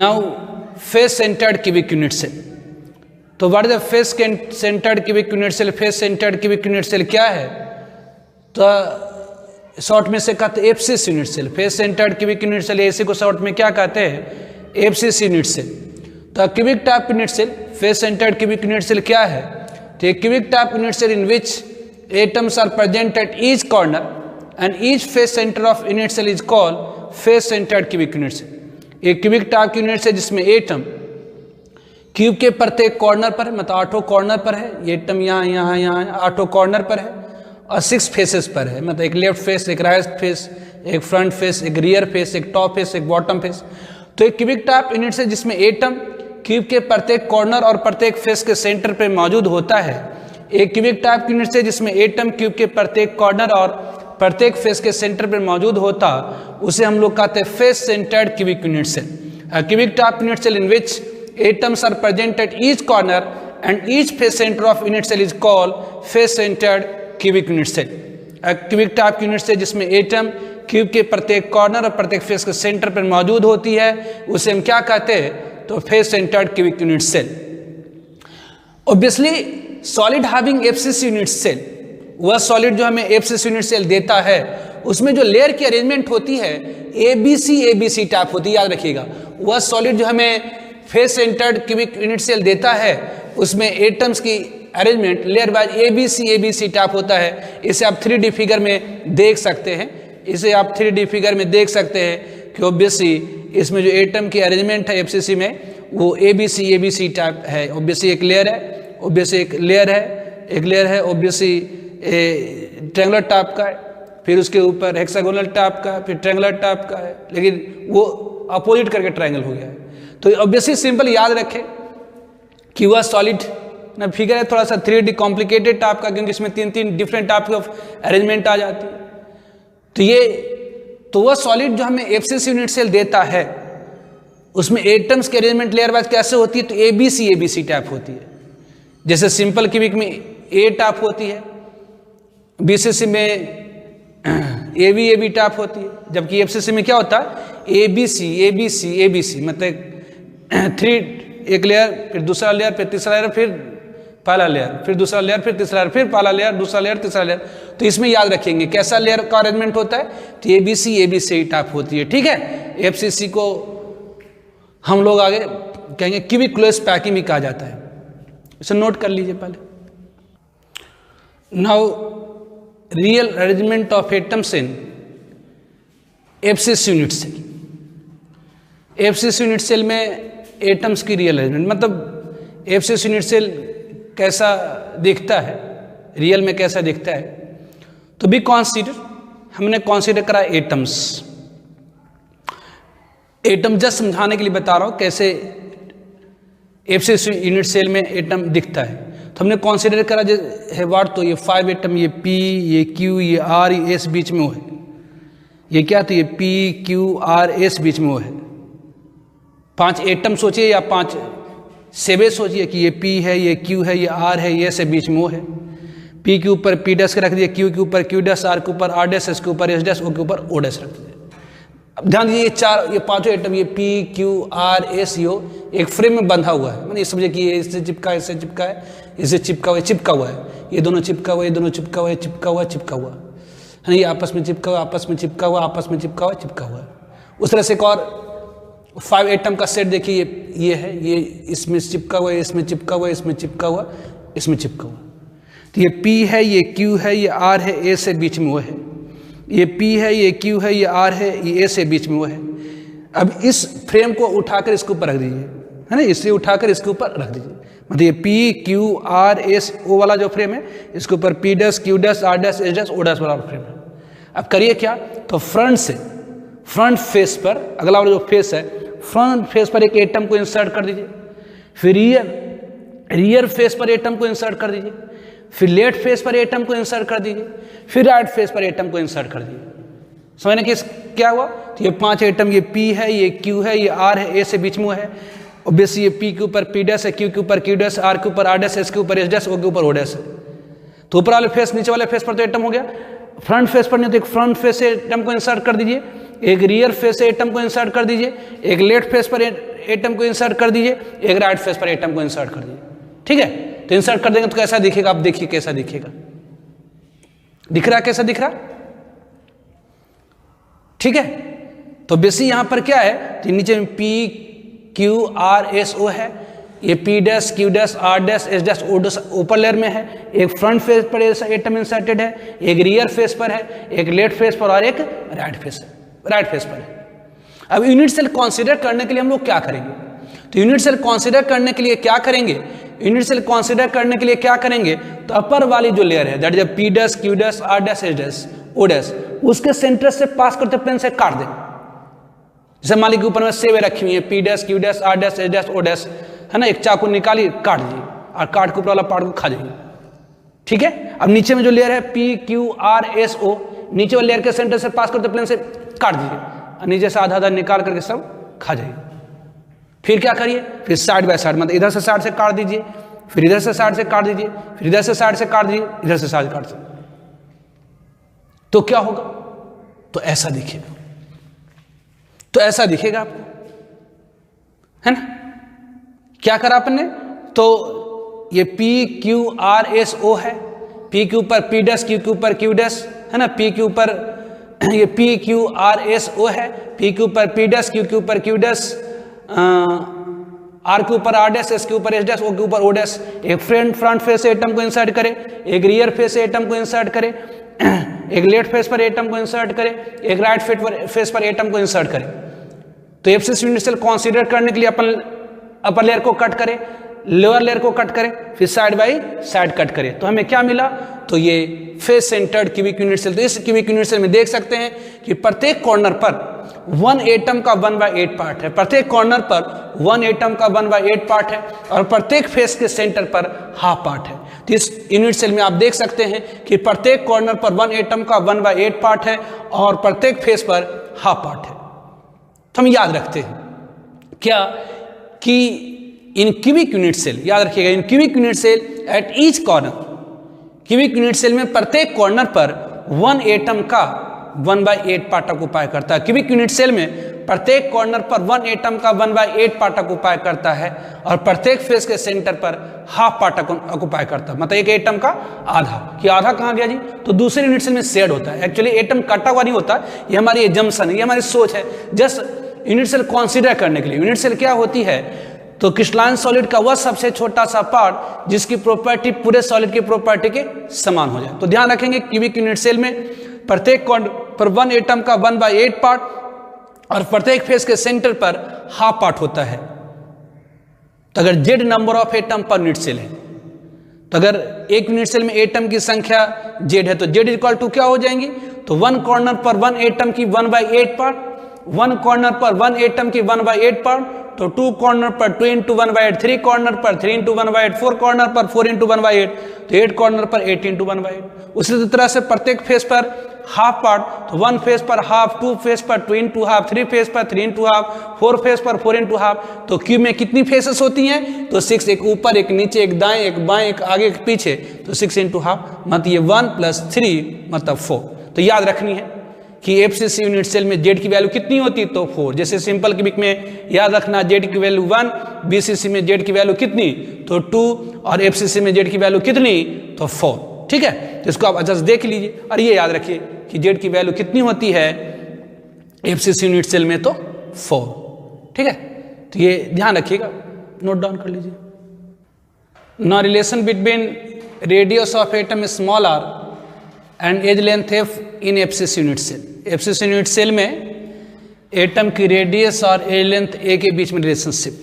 Now face centered cubic unit cell. तो what is the face centered cubic unit cell? Face centered cubic unit cell क्या है? तो short में से कहते हैं FCC unit cell. Face centered cubic unit cell, इसी को शॉर्ट में क्या कहते हैं? FCC unit cell. तो cubic type unit cell, face centered cubic unit cell क्या है? तो cubic type unit cell in which atoms are present at each corner and each face center of unit cell is called face centered cubic unit cell. एक cubic type unit cell जिसमें atom cube के प्रत्येक corner पर है, मतलब 8 corner पर है। ये एटम यहाँ 8 कॉर्नर पर है और 6 फेसेस पर है, मतलब एक लेफ्ट फेस, एक राइट फेस, एक फ्रंट फेस, एक रियर फेस, एक टॉप फेस, एक बॉटम फेस। तो एक क्यूबिक टाइप यूनिट सेल जिसमें एटम क्यूब के प्रत्येक कॉर्नर और प्रत्येक फेस के सेंटर पर मौजूद होता है। एक क्यूबिक टाइप यूनिट सेल जिसमें एटम क्यूब के प्रत्येक कॉर्नर और प्रत्येक फेस के सेंटर पर मौजूद होता, उसे हम लोग कहते हैं face centered cubic unit cell. Cubic type unit cell in which atoms are present at each corner and each face center of unit cell is called face centered cubic unit cell। Cubic type unit cell जिसमें atom cube के प्रत्येक corner और प्रत्येक face के centre पर मौजूद होती है, उसे हम क्या कहते हैं? तो face centered cubic unit cell. Obviously solid having FCC unit cell, वह सॉलिड जो हमें एफसीसी यूनिट सेल देता है, उसमें जो लेयर की अरेंजमेंट होती है एबीसी टाइप होती है, याद रखिएगा। वह सॉलिड जो हमें face centered cubic unit cell देता है, उसमें एटम्स की arrangement layer wise ABC type होता है। इसे आप 3D फिगर में देख सकते हैं, इसे आप 3D फिगर में देख सकते हैं कि ऑब्वियसली इसमें जो एटम की अरेंजमेंट है एफसीसी में वो एबीसी टाइप है। ऑब्वियसली एक लेयर है, ऑब्वियसली एक लेयर है ऑब्वियसली ट्रायंगुलर टाइप का है, फिर उसके ऊपर हेक्सागोनल टाइप का, फिर ट्रायंगुलर टाइप का है, लेकिन वो अपोजिट करके ट्रायंगल हो गया है। तो ऑब्वियसली सिंपल याद रखें कि वह सॉलिड ना फिगर है थोड़ा सा 3D कॉम्प्लिकेटेड टाइप का, क्योंकि इसमें 3 डिफरेंट टाइप ऑफ अरेंजमेंट आ जाती है। तो वह सॉलिड जो हमें एफसीसी यूनिट सेल देता है, उसमें एटम्स की अरेंजमेंट लेयर वाइज कैसे होती है? तो एबीसी टाइप होती है। जैसे सिंपल क्यूबिक में ए टाइप होती है, बीसीसी में एबी टाइप होती है, जबकि एफसीसी में क्या होता है? एबीसी, मतलब 3 एक लेयर, फिर दूसरा लेयर, फिर तीसरा लेयर, फिर पहला लेयर, फिर दूसरा लेयर, फिर तीसरा लेयर, फिर पहला लेयर, दूसरा लेयर, तीसरा लेयर। तो इसमें याद रखेंगे कैसा लेयर का अरेंजमेंट होता है? तो एबीसी टाइप होती है। ठीक है, एफसीसी को हम लोग आगे कहेंगे क्यूबिक क्लोज पैकिंग भी कहा जाता है, इसे नोट कर लीजिए पहले। Now real arrangement of atoms in FCC unit cell. FCC unit cell में एटम्स की रियल अरेंजमेंट, मतलब एफसीसी यूनिट सेल कैसा दिखता है, रियल में कैसा दिखता है? तो बी कॉन्सिडर, हमने कॉन्सिडर करा एटम्स। एटम जस्ट समझाने के लिए बता रहा हूं कैसे एफसीसी यूनिट सेल में एटम दिखता है। तो हमने कॉन्सिडर करा है वाट, तो ये 5 एटम, ये पी, ये क्यू, ये आर, ये एस बीच में वो है। ये क्या? तो ये पी क्यू आर एस बीच में वो है। 5 एटम सोचिए या 5 सेबे सोचिए कि ये पी है, ये क्यू है, ये आर है, ये से बीच में वो है। पी के ऊपर पी डैश के रख दिए, क्यू के ऊपर क्यू डैश, आर के ऊपर आर डैश, एस के ऊपर एस डैश, ओ के ऊपर ओ डैश रख दिए। अब ध्यान दीजिए ये 5 एटम, ये पी क्यू आर एस, यो एक फ्रेम में बंधा हुआ है। मैंने ये समझे कि ये इससे चिपका है, इससे चिपका है, इससे चिपका हुआ है, ये दोनों चिपका हुआ है, ये दोनों चिपका हुआ है, चिपका हुआ है, ये आपस में चिपका हुआ, आपस में चिपका हुआ, आपस में चिपका हुआ है। उस तरह से एक और 5 एटम का सेट देखिए, ये है, ये इसमें चिपका हुआ है, इसमें चिपका हुआ है, इसमें चिपका हुआ, इसमें चिपका हुआ। तो ये P है, ये Q है, ये R है, A से बीच में वो है। ये P है, ये Q है, ये R है, ये A से बीच में वो है। अब इस फ्रेम को उठाकर इसके ऊपर रख दीजिए, है ना, इसे उठाकर इसके ऊपर रख दीजिए। मतलब ये P Q R S O वाला जो फ्रेम है, इसके ऊपर P dash Q dash R dash S dash O dash वाला फ्रेम है। अब करिए क्या? तो फ्रंट फेस पर, अगला वाला जो फेस है, फ्रंट फेस पर एक एटम को इंसर्ट कर दीजिए, फिर रियर फेस पर एटम को इंसर्ट कर दीजिए, फिर लेफ्ट फेस पर एटम को इंसर्ट कर दीजिए, फिर राइट फेस पर एटम को इंसर्ट कर दीजिए। समझने कि क्या हुआ? तो ये 5 एटम, ये P है, ये Q है, ये R है, A से बीच में है। ऑब्वियसली ये P के ऊपर P डैश है, Q के ऊपर Q डैश, R के ऊपर R डैश, S के ऊपर S डैश, O के ऊपर O डैश है। तो ऊपर वाले फेस, नीचे वाले फेस पर तो एटम हो गया। फ्रंट फेस पर नहीं तो एक फ्रंट फेस से एटम को इंसर्ट कर दीजिए, एक रियर फेस से एटम को इंसर्ट कर दीजिए, एक लेफ्ट फेस पर एटम को इंसर्ट कर दीजिए, एक राइट फेस पर एटम को इंसर्ट कर दीजिए। ठीक है, तो इंसर्ट कर देंगे तो कैसा दिखेगा, आप देखिए कैसा दिखेगा, दिख रहा कैसा दिख रहा। ठीक है, तो बेसिक यहां पर क्या है, तो नीचे में P Q R S O है, ये P dash Q dash R dash S dash O dash ऊपर लेयर में है, एक फ्रंट फेस पर एटम इंसर्टेड है, एक रियर फेस पर है, एक लेफ्ट फेस पर और एक राइट फेस पर है। अब यूनिट सेल कंसीडर करने के लिए हम लोग क्या करेंगे, तो यूनिट सेल कंसीडर करने के लिए क्या करेंगे, यूनिट सेल कंसीडर करने के लिए क्या करेंगे, तो अपर वाली जो लेयर है that is P dash Q dash R dash S dash O dash, उसके सेंटर से पास करते पेन से काट दें। जैसे मान लीजिए ऊपर में सेव रखी हुई है P dash Q dash R dash S dash O dash, है ना, एक चाकू निकालिए काट दीजिए और काट के ऊपर वाला पार्ट को खा जाइए। ठीक है, अब नीचे में जो लेयर है P Q R S O, नीचे वाले लेयर के सेंटर से पास करते प्लेन से काट दीजिए और नीचे से आधा आधा निकाल करके सब खा जाइए। फिर क्या करिए, फिर साइड बाय साइड, मतलब इधर से साइड से काट दीजिए, फिर इधर से साइड से काट दीजिए, फिर इधर से साइड से काट दीजिए, इधर से साइड काट दीजिए, तो क्या होगा, तो ऐसा दिखेगा, तो ऐसा दिखेगा आपको, है ना। क्या करा आपने, तो ये P Q R S O है, P के ऊपर P डैश, Q के ऊपर Q डैश, है ना, P के ऊपर ये P Q R S O है, P के ऊपर P डैश, Q के ऊपर Q डैश, R के ऊपर R डैश, S के ऊपर S डैश, O के ऊपर O डैश। एक फ्रंट फेस से एटम को इंसर्ट करे, एक रियर फेस से एटम को इंसर्ट करे, एक लेफ्ट फेस पर एटम को इंसर्ट करे, एक राइट फेस पर एटम को इंसर्ट करे। तो एफसीसी यूनिट सेल कंसीडर करने के लिए अपन अपर लेयर को कट करे, लोअर लेयर को कट करे, फिर साइड बाय साइड कट करे, तो हमें क्या मिला, तो ये face centered cubic unit cell. तो इस क्यूबिक यूनिट सेल में देख सकते हैं कि प्रत्येक कॉर्नर पर 1 एटम का 1/8 पार्ट है, प्रत्येक कॉर्नर पर 1 एटम का 1/8 पार्ट है और प्रत्येक फेस के सेंटर पर हाफ पार्ट है। तो इस यूनिट सेल में आप देख सकते हैं कि प्रत्येक कॉर्नर पर 1 एटम का 1/8 पार्ट है और प्रत्येक फेस पर हाफ पार्ट है। तो हम याद रखते हैं क्या कि इन क्यूबिक यूनिट सेल, याद रखिएगा, in cubic unit cell at each corner, cubic unit cell में प्रत्येक कॉर्नर पर 1 एटम का 1/8 पार्ट ऑक्युपाई करता है। क्यूबिक यूनिट सेल में प्रत्येक कॉर्नर पर 1 एटम का 1/8 पार्ट ऑक्युपाई करता है और प्रत्येक फेस के सेंटर पर हाफ पार्ट ऑक्युपाई करता है, मतलब एक एटम का आधा। कि आधा कहाँ गया जी, तो दूसरे यूनिट सेल में शेड होता है। एक्चुअली एटम कटा हुआ नहीं होता, ये हमारी एजम्पशन है, ये हमारी सोच है, जस्ट यूनिट सेल कंसीडर करने के लिए। यूनिट सेल क्या होती है, तो क्रिस्टलाइन सॉलिड का वह सबसे छोटा सा पार्ट जिसकी प्रॉपर्टी पूरे सॉलिड की प्रॉपर्टी के समान हो जाए। तो ध्यान रखेंगे क्यूबिक यूनिट सेल में प्रत्येक कॉर्नर पर 1 एटम का 1/8 पार्ट और प्रत्येक फेस के सेंटर पर हाफ पार्ट होता है। तो अगर Z number of atom per unit cell है, तो अगर एक यूनिट सेल में एटम की संख्या जेड है तो जेड इक्वल टू क्या हो जाएंगी, तो 1 कॉर्नर पर 1 एटम की 1/8 पार्ट, 1 कॉर्नर पर 1 एटम की 1/8 पार्ट, तो 2 कॉर्नर पर 2 × 1/8, 3 कॉर्नर पर 3 × 1/8, 4 कॉर्नर पर 4 × 1/8, तो 8 कॉर्नर पर 8 × 1/8। उसी तरह से प्रत्येक फेस पर हाफ पार्ट, तो 1 फेस पर हाफ, 2 फेस पर 2 × हाफ, 3 फेस पर 3 × हाफ, 4 फेस पर 4 × हाफ। तो क्यूब में कितनी फेसेस होती हैं, तो 6, एक ऊपर एक नीचे, एक दाएं एक बाएं, एक आगे एक पीछे, तो 6 × हाफ, मतलब ये 1 + 3 मतलब 4। तो याद रखनी है कि एफसीसी यूनिट सेल में जेड की वैल्यू कितनी होती है, तो 4। जैसे सिंपल क्यूबिक में याद रखना जेड की वैल्यू 1, बीसीसी में जेड की वैल्यू कितनी, तो 2 और एफसीसी में जेड की वैल्यू कितनी, तो 4। ठीक है, तो इसको आप जस्ट देख लीजिए और ये याद रखिए कि जेड की वैल्यू कितनी होती है एफसीसी यूनिट सेल में, तो 4। ठीक है, तो ये ध्यान रखिएगा, नोट डाउन कर लीजिए। Now relation between radius of atom small R and edge length F in FCC unit cell. FCC unit cell में एटम की रेडियस और एज लेंथ ए के बीच में रिलेशनशिप।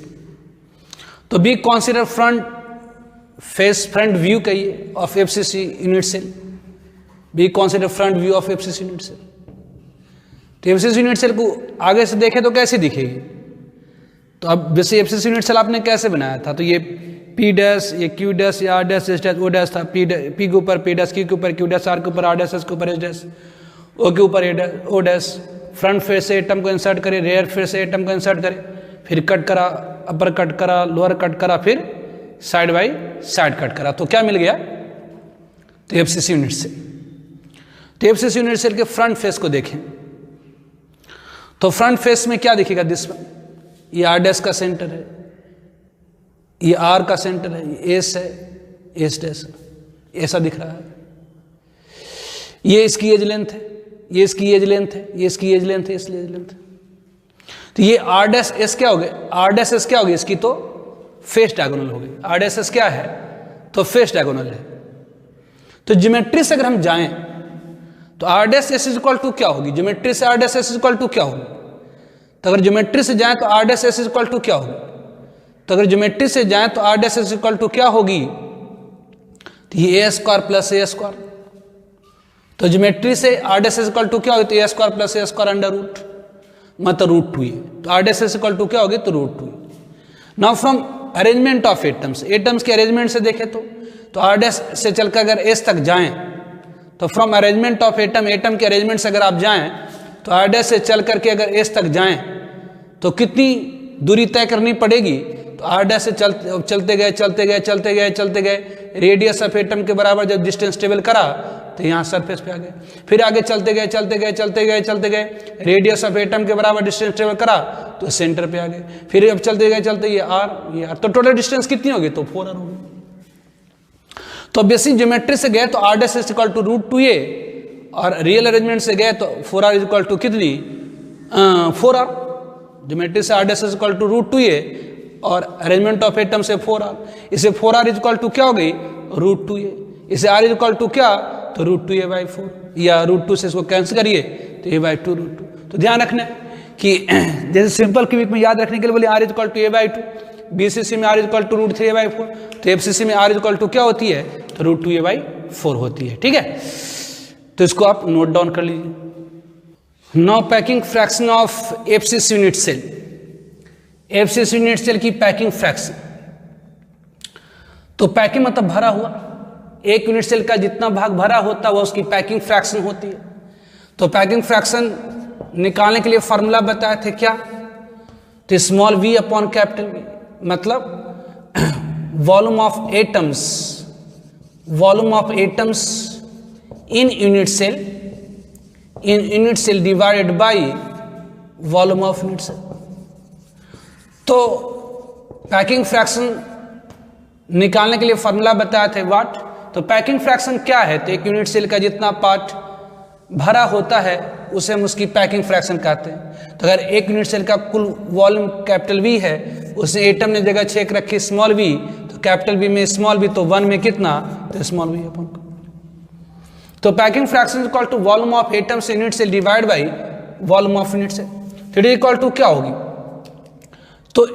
तो बी कंसीडर फ्रंट व्यू कहिए of FCC unit cell, be consider front view of FCC unit cell. तो FCC unit cell को आगे से देखें तो कैसे दिखेगी, तो अब जैसे एफसीसी यूनिट सेल आपने कैसे बनाया था, तो ये P डैश, ये Q डैश, ये R dash, S dash, O dash था। P के ऊपर P डैश, Q के ऊपर Q डैश, R के ऊपर R डैश, S के ऊपर S डैश, O के ऊपर O डैश। फ्रंट फेस से एटम को इंसर्ट करे, रेयर फेस से एटम को इंसर्ट करे, फिर कट करा, अपर कट करा, लोअर कट करा, फिर साइड बाई साइड कट करा, तो क्या मिल गया, तो एफसीसी यूनिट सेल। तो एफसीसी यूनिट सेल के फ्रंट फेस को देखें, तो फ्रंट फेस में क्या दिखेगा, दिस ये आर डैश का सेंटर है, ये आर का सेंटर है, ये एस है, एस डैश ऐसा दिख रहा है। ये इसकी एज लेंथ है, ये इसकी एज लेंथ है, ये इसकी एज लेंथ है, इसलिए एज लेंथ है। तो ये आर डैश एस क्या हो गया, आर डैश एस क्या हो गई, इसकी तो फेस डायगोनल हो गई। आर डैश एस क्या है, तो फेस डायगोनल है। तो ज्योमेट्री से अगर हम जाएं तो R dash S is equal to क्या होगी, ज्योमेट्री से R dash S is equal to क्या होगी। तो अगर ज्योमेट्री से जाएं तो R dash S is equal to क्या होगी, तो अगर ज्योमेट्री से जाएं तो R dash S equal to क्या होगी, तो ये A square plus A square. तो ज्योमेट्री से R dash S equal to क्या होगी, तो A square plus A square under root, मतलब रूट 2 है। तो R dash S equal to क्या होगी, तो root 2। Now from arrangement of atoms, atoms के अरेंजमेंट से देखें तो आर डैश से चलकर अगर एस तक जाएं तो from arrangement of atom, atom के अरेंजमेंट से अगर आप जाएं तो आर डैश से चल करके अगर एस तक जाएं तो कितनी दूरी तय करनी पड़ेगी, तो आर डैश से चलते गए, रेडियस ऑफ एटम के बराबर जब डिस्टेंस ट्रेवल करा तो यहाँ सरफेस पे आ गए। फिर आगे चलते गए, रेडियस ऑफ एटम के बराबर डिस्टेंस ट्रेवल करा तो सेंटर पे आ गए। फिर अब चलते ये आर, तो टोटल डिस्टेंस कितनी होगी, तो 4r होगी। तो बेसिक ज्योमेट्री से गए तो R dash is equal to root 2a, और रियल अरेंजमेंट से गए तो 4r इज इक्वल टू कितनी, 4r। ज्योमेट्री से R dash is equal to root 2a और अरेंजमेंट ऑफ एटम से 4r। इसे 4r इज इक्वल टू क्या हो गई, रूट 2a। इसे r इज इक्वल टू क्या, तो रूट 2a/4, या रूट 2 से इसको कैंसिल करिए तो a/2 रूट 2। तो ध्यान रखना कि जैसे सिंपल क्यूबिक में याद रखने के लिए बोले r is equal to a/2, BCC में r is equal to root 3a/4, तो एफसीसी में r इज इक्वल टू क्या होती है, तो रूट 2a/4 होती है। ठीक है, तो इसको आप नोट डाउन कर लीजिए। Now packing fraction of FCC unit cell, FCC unit cell की पैकिंग फ्रैक्शन। तो पैकिंग मतलब भरा हुआ, एक यूनिट सेल का जितना भाग भरा होता है वह उसकी पैकिंग फ्रैक्शन होती है। तो पैकिंग फ्रैक्शन निकालने के लिए फॉर्मूला बताए थे क्या, तो small v upon capital V, मतलब volume of atoms in unit cell divided by volume of unit cell. तो पैकिंग फ्रैक्शन निकालने के लिए फॉर्मूला बताए थे व्हाट, तो पैकिंग फ्रैक्शन क्या है, तो एक यूनिट सेल का जितना पार्ट भरा होता है उसे हम उसकी पैकिंग फ्रैक्शन कहते हैं। तो अगर एक यूनिट सेल का कुल वॉल्यूम कैपिटल V है, उसने एटम ने जगह छेक रखी स्मॉल v, तो कैपिटल V में स्मॉल v, तो 1 में कितना, तो स्मॉल v अपॉन। तो packing fraction is equal to volume of atoms in unit cell divide by volume of unit cell. फिर इक्वल टू क्या होगी, तो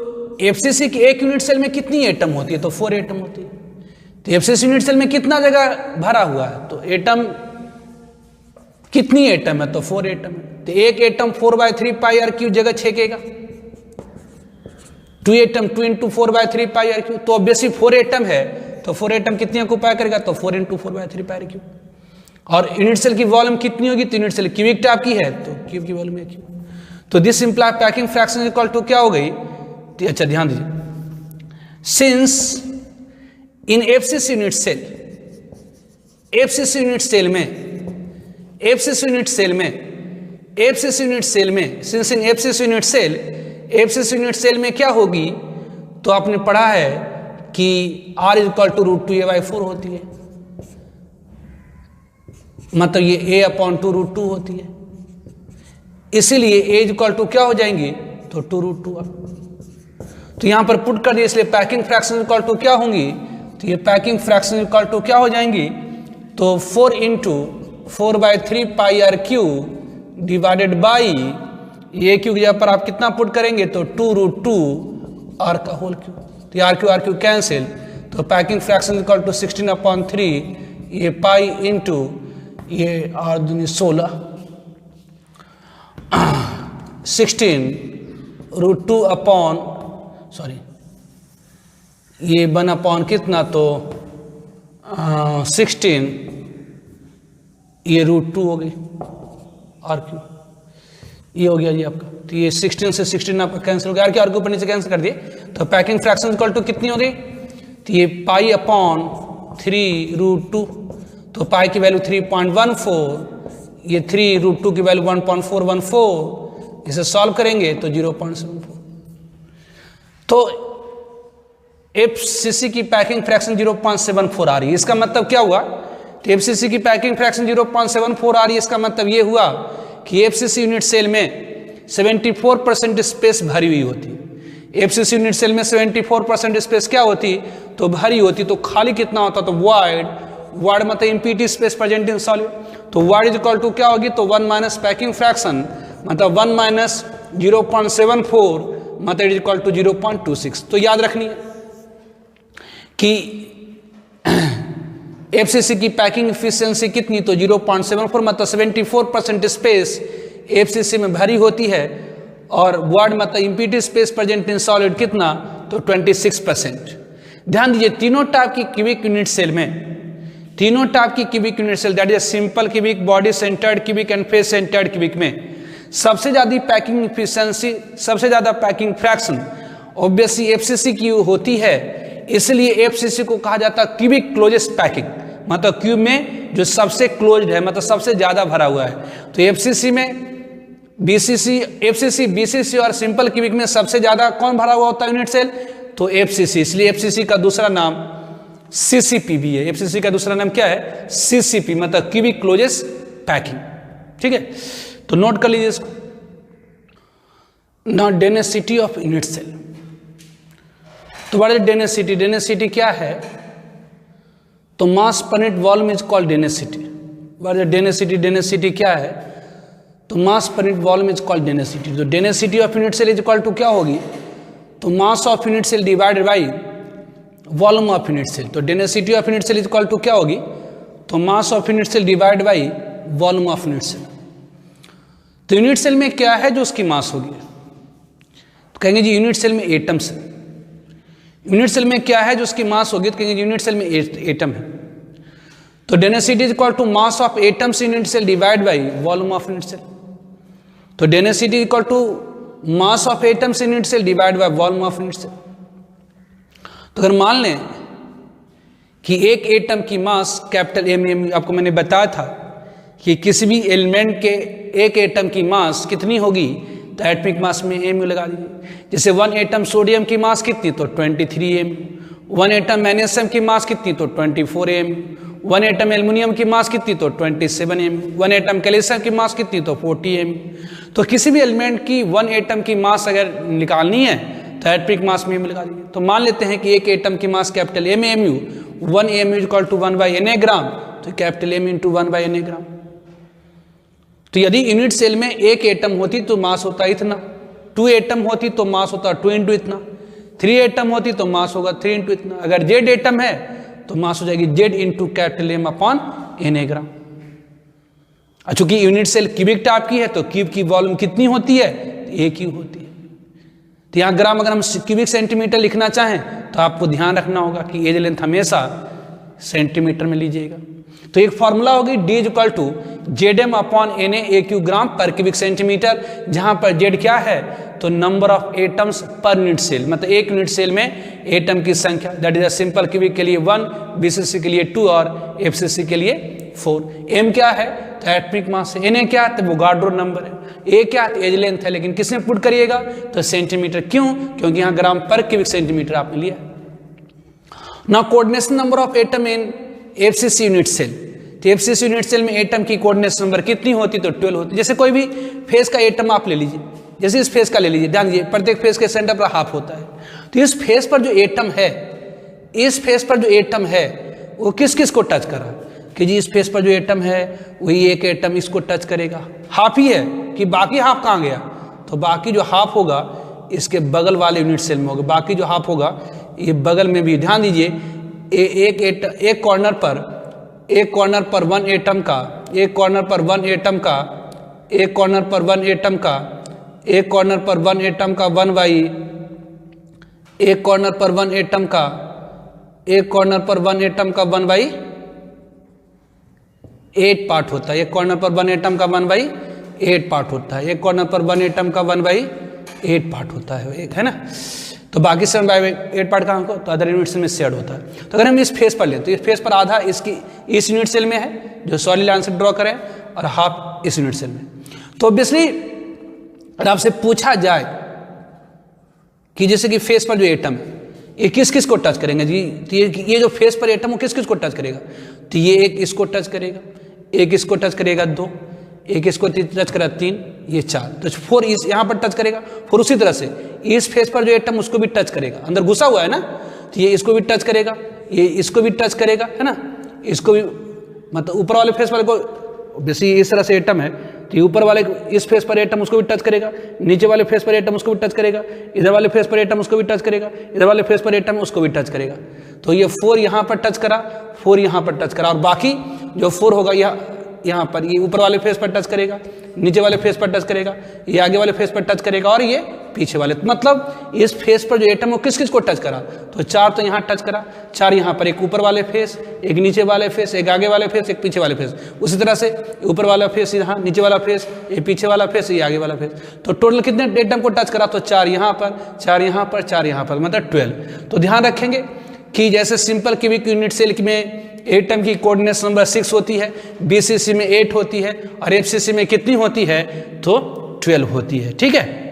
एफसीसी की एक यूनिट सेल में कितनी एटम होती है, तो 4 एटम होती है। तो एफसीसी यूनिट सेल में कितना जगह भरा हुआ है, तो एटम कितनी एटम है, तो 4 एटम है। तो एक एटम 4/3 पाई आर क्यू जगह छेकेगा, 2 एटम 2 × 4/3 पाई आर क्यू। तो ऑब्वियसली 4 एटम है, तो 4 एटम कितनी ऑक्यूपाई करेगा, तो 4 × 4/3 पाई आर क्यू। और यूनिट सेल की वॉल्यूम कितनी होगी, तो यूनिट सेल क्यूबिक टाइप की है, तो क्यूब की वॉल्यूम है क्यू। तो this imply packing fraction equal to क्या हो गई, तो अच्छा ध्यान दीजिए, since in FCC unit cell, FCC unit cell में since in FCC unit cell में क्या होगी, तो आपने पढ़ा है कि r is equal to root 2a/4 होती है, मतलब ये a अपॉन 2 रूट 2 होती है। इसीलिए a इज इक्वल टू क्या हो जाएंगी, तो 2 रूट 2। तो यहां पर पुट कर दिए, इसलिए पैकिंग फ्रैक्शन इक्वल टू क्या होंगी, तो ये पैकिंग फ्रैक्शन इक्वल टू क्या हो जाएंगी, तो 4 × 4/3 पाई आर क्यू डिवाइडेड बाई ये क्यू की जगह पर आप कितना पुट करेंगे, तो 2 रूट 2 आर का होल क्यू। तो आर क्यू कैंसिल, तो पैकिंग फ्रैक्शन इक्वल टू 16/3 ये पाई इंटू ये आर दूनी 16, 16 रूट 2 अपॉन सॉरी ये 1 अपॉन कितना, तो 16 ये रूट 2 हो गई आर क्यू, ये हो गया जी आपका। तो ये 16 से 16 आपका कैंसिल हो गया, आर क्यू ऊपर नीचे कैंसिल कर दिए। तो पैकिंग फ्रैक्शन इक्वल टू कितनी हो गई, तो ये पाई अपॉन 3 रूट 2, तो पाई की वैल्यू 3.14, ये 3 रूट 2 की वैल्यू 1.414, इसे सॉल्व करेंगे तो 0.74। तो FCC की पैकिंग फ्रैक्शन 0.74 आ रही है। इसका मतलब क्या हुआ? तो FCC की पैकिंग फ्रैक्शन 0.74 आ रही है, इसका मतलब ये हुआ कि FCC यूनिट सेल में 74% स्पेस भरी हुई होती। FCC यूनिट सेल में 74% स्पेस क्या होती? तो भरी होती। तो खाली कितना होता? तो वाइड मतलब इम्पीटी स्पेस प्रेजेंट इन सॉलिड। तो वाइड इज इक्वल टू क्या होगी? तो 1 माइनस पैकिंग फ्रैक्शन मतलब 1 माइनस 0.74 मतलब इज इक्वल टू 0.26। तो याद रखनी है कि FCC की पैकिंग एफिशिएंसी कितनी? तो 0.74 मतलब 74% स्पेस FCC में भरी होती है, और वर्ड मतलब इम्पीटी स्पेस प्रेजेंट इन सॉलिड कितना? तो 26%। ध्यान दीजिए, तीनों टाइप की क्यूबिक यूनिट सेल में, तीनों टाइप की cubic unit cell that is simple cubic, body centered cubic and face centered cubic में सबसे ज़्यादा पैकिंग एफिशिएंसी, सबसे ज़्यादा पैकिंग फ्रैक्शन ऑब्वियसली FCC की होती है। इसलिए FCC को कहा जाता है क्यूबिक क्लोजेस्ट पैकिंग, मतलब क्यूब में जो सबसे क्लोज्ड है, मतलब सबसे ज़्यादा भरा हुआ है। तो FCC में FCC, BCC और सिंपल क्यूबिक में सबसे ज़्यादा कौन भरा हुआ होता है यूनिट सेल? तो FCC। इसलिए FCC का दूसरा नाम CCP भी है। FCC का दूसरा नाम क्या है? CCP मतलब क्यूबिक क्लोजेस्ट पैकिंग। ठीक है, तो नोट कर लीजिए इसको। Now density of unit cell. तो बड़े डेंसिटी क्या है? तो mass per unit volume is called density. बड़े डेंसिटी क्या है? तो mass per unit volume is called density. तो density of unit cell is equal to क्या होगी? तो mass of unit cell divided by volume of unit cell. तो density of unit cell is equal to क्या होगी? तो mass of unit cell divide by volume of unit cell. तो unit cell में क्या है जो उसकी मास होगी? तो कहेंगे जी यूनिट सेल में एटम्स है। यूनिट सेल में क्या है जो उसकी मास होगी? तो कहेंगे यूनिट सेल में एटम है। तो density is equal to mass of atoms unit cell divide by volume of unit cell. तो density is equal to mass of atoms unit cell divide by volume of unit cell. तो अगर मान लें कि एक atom की mass capital M, आपको मैंने बताया था कि किसी भी एलिमेंट के एक एटम की मास कितनी होगी? तो एटॉमिक मास में mu लगा दीजिए। जैसे 1 एटम सोडियम की मास कितनी? तो 23 mu। 1 एटम मैग्नीशियम की मास कितनी? तो 24 mu। 1 एटम एल्युमिनियम की मास कितनी? तो 27 mu। 1 एटम कैल्शियम की मास कितनी? तो 40 mu। तो किसी भी एलिमेंट की 1 एटम की मास अगर निकालनी है तो एटॉमिक मास में mu लगा दीजिए। तो मान लेते हैं कि एक एटम की mass capital M mu, 1 mu इक्वल टू 1/Na ग्राम। तो capital M into 1/Na gram. तो यदि यूनिट सेल में एक एटम होती तो मास होता इतना, 2 एटम होती तो मास होता 2 इंटू इतना, 3 एटम होती तो मास होगा 3 इंटू इतना। अगर Z एटम है तो मास हो जाएगी Z into capital M upon Na ग्राम। चूंकि यूनिट सेल क्यूबिक टाइप की है तो क्यूब की वॉल्यूम कितनी होती है? एक ही होती है। तो यहाँ ग्राम अगर हम क्यूबिक सेंटीमीटर लिखना चाहें तो आपको ध्यान रखना होगा कि एज लेंथ हमेशा सेंटीमीटर में लीजिएगा। तो एक फॉर्मूला होगी D is equal to ZM upon Na AQ gram पर क्यूबिक सेंटीमीटर, जहां पर Z क्या है? तो number of atoms per unit cell, मतलब एक यूनिट सेल में एटम की संख्या। दैट इज सिंपल क्यूबिक के लिए 1, BCC के लिए 2 और FCC के लिए 4। M क्या है? तो एटॉमिक मास है। Na क्या है? तो वोगाड्रो नंबर है। A क्या है? तो एज लेंथ है, लेकिन किसमें पुट करिएगा? तो सेंटीमीटर। क्यों? क्योंकि यहाँ ग्राम पर क्यूबिक सेंटीमीटर आपने लिया। Now coordination number of atom in FCC unit cell. तो FCC यूनिट सेल में एटम की कोऑर्डिनेशन नंबर कितनी होती? तो 12 होती। जैसे कोई भी फेस का एटम आप ले लीजिए, जैसे इस फेस का ले लीजिए, ध्यान दीजिए प्रत्येक फेस के सेंटर पर हाफ होता है। तो इस फेस पर जो एटम है, इस फेस पर जो एटम है वो किस किस को टच कर रहा है? कि जी इस फेस पर जो एटम है वही एक एटम इसको टच करेगा। हाफ ही है कि बाकी हाफ कहाँ गया? तो बाकी जो हाफ होगा इसके बगल वाले यूनिट सेल में होगा, बाकी जो हाफ होगा ये बगल में भी। ध्यान दीजिए एक कॉर्नर पर 1 एटम का, एक कॉर्नर पर 1 एटम का, एक कॉर्नर पर 1 एटम का, एक कॉर्नर पर 1 एटम का 1/, एक कॉर्नर पर 1 एटम का, एक कॉर्नर पर 1 एटम का 1/8 पार्ट होता है। एक कॉर्नर पर 1 एटम का 1/8 पार्ट होता है। एक कॉर्नर पर 1 एटम का 1/8 पार्ट होता है, एक है ना। तो बाकी 7/8 पार्ट कहाँ को? तो अदर यूनिट सेल में शेयर होता है। तो अगर हम इस फेस पर लें तो इस फेस पर आधा इसकी इस यूनिट सेल में है, जो सॉलिड लाइन से ड्रॉ करें, और हाफ इस यूनिट सेल में। तो ऑब्वियसली अगर आपसे पूछा जाए कि जैसे कि फेस पर जो एटम है ये किस किस को टच करेंगे जी, तो ये जो फेस पर एटम वो किस किस को टच करेगा, तो ये एक इसको टच करेगा, एक इसको टच करेगा 2, एक इसको टच करेगा 3, ये 4, तो 4 इस यहाँ पर टच करेगा। फिर उसी तरह से इस फेस पर जो एटम उसको भी टच करेगा, अंदर घुसा हुआ है ना, तो ये इसको भी टच करेगा, ये इसको भी टच करेगा, है ना, इसको भी, मतलब ऊपर वाले फेस वाले को, जैसे इस तरह से एटम है तो ये ऊपर वाले इस फेस पर एटम उसको भी टच करेगा, नीचे वाले फेस पर एटम उसको भी टच करेगा, इधर वाले फेस पर एटम उसको भी टच करेगा, इधर वाले फेस पर एटम उसको भी टच करेगा। तो ये 4 यहाँ पर टच करा, 4 यहाँ पर टच करा, और बाकी जो 4 होगा यहाँ पर ये ऊपर वाले फेस पर टच करेगा, नीचे वाले फेस पर टच करेगा, ये आगे वाले फेस पर टच करेगा, और ये पीछे वाले, मतलब इस फेस पर जो एटम वो किस किस को टच करा, तो 4 तो यहाँ टच करा, 4 यहाँ पर, एक ऊपर वाले फेस, एक नीचे वाले फेस, एक आगे वाले फेस, एक पीछे वाले फेस, उसी तरह से ऊपर वाला फेस यहाँ, नीचे वाला फेस, ये पीछे वाला फेस, ये आगे वाला फेस, तो टोटल कितने एटम को टच करा, तो 4 यहाँ पर, 4 यहाँ पर, 4 यहाँ पर, मतलब 12। तो ध्यान रखेंगे कि जैसे सिंपल क्यूबिक यूनिट सेल में एटम की कोऑर्डिनेट्स नंबर 6 होती है, बीसीसी में 8 होती है, और एफसीसी में कितनी होती है, तो 12 होती है। ठीक है।